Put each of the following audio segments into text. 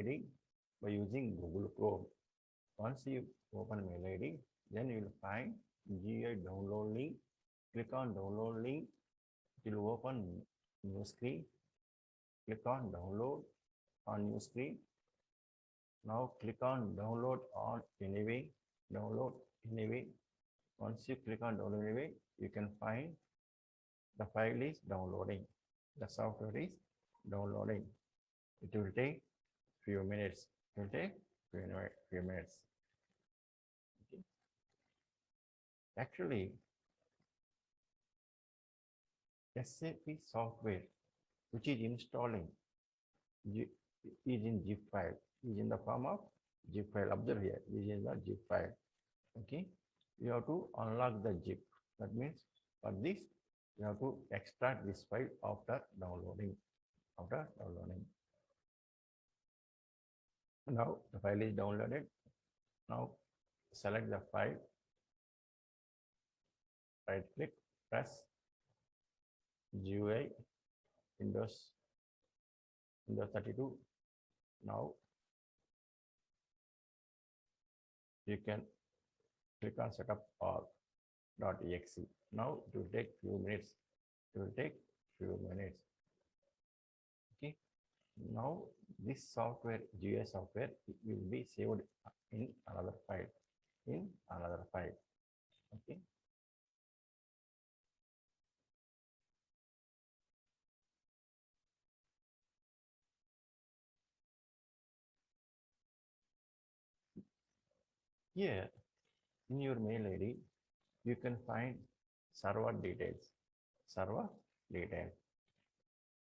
ID by using Google Chrome. Once you open mail ID, then you will find GUI download link. Click on download link. It will open new screen. Click on download on new screen. Now click on download on anyway. Download anyway. Once you click on download anyway, you can find the file is downloading. The software is downloading. It will take few minutes. It will take few minutes. Okay. Actually, SAP software which is installing is in zip file, is in the form of zip file. Observe here, this is the zip file. Okay, you have to unlock the zip. That means for this, you have to extract this file after downloading. Now the file is downloaded. Now select the file. Right click, press GUI, Windows 32. Now you can click on setup .exe. Now it will take few minutes. Okay. Now this software, GUI software, it will be saved in another file. Okay. Here in your mail ID, you can find server details.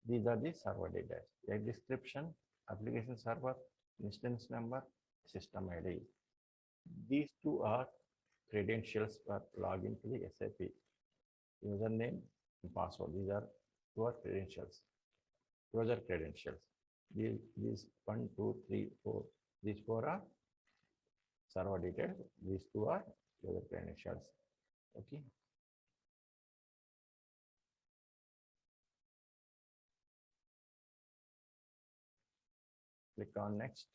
These are the server details. A description, application server, instance number, system ID. These two are credentials for login to the SAP. Username and password. These are two credentials. User credentials. These 1, 2, 3, 4. These 4 are server details. These 2 are user credentials. Okay. Click on next.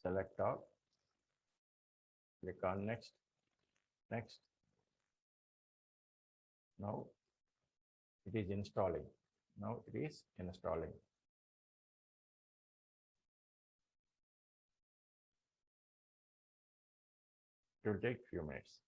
Select all. Click on next. Now it is installing. It will take few minutes.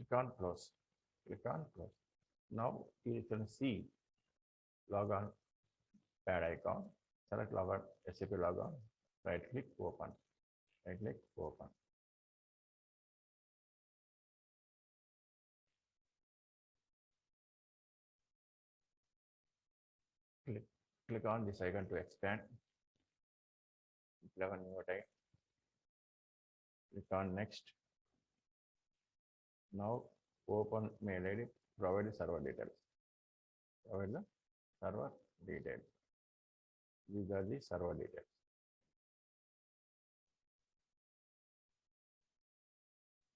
Click on close. Now you can see logon pad icon. Select logon, SAP logon. Right click, open. Click on this icon to expand. Click on new type. Click on next. Now open mail ID. Provide the server details. These are the server details.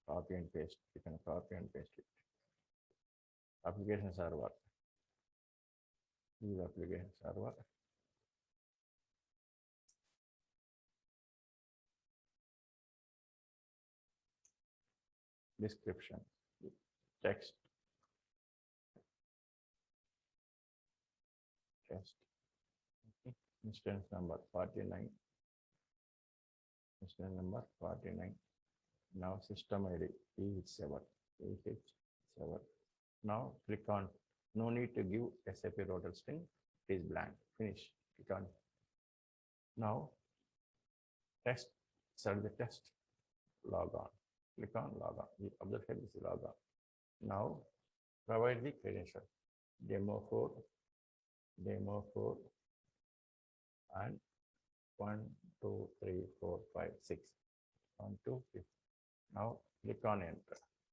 Copy and paste. You can copy and paste it. Application server. This is application server. Description. Text. Instance number 49. Instance number 49. Now system ID EH7. EH7. Now click on, no need to give SAP rotor string, it is blank. Finish. Click on. Now test, select the test, log on. Click on log on. You observe here this is log on. Now provide the credential. Demo4, and 1, 2, 3, 4, 5, 6. 1, 2, 3. Now click on enter.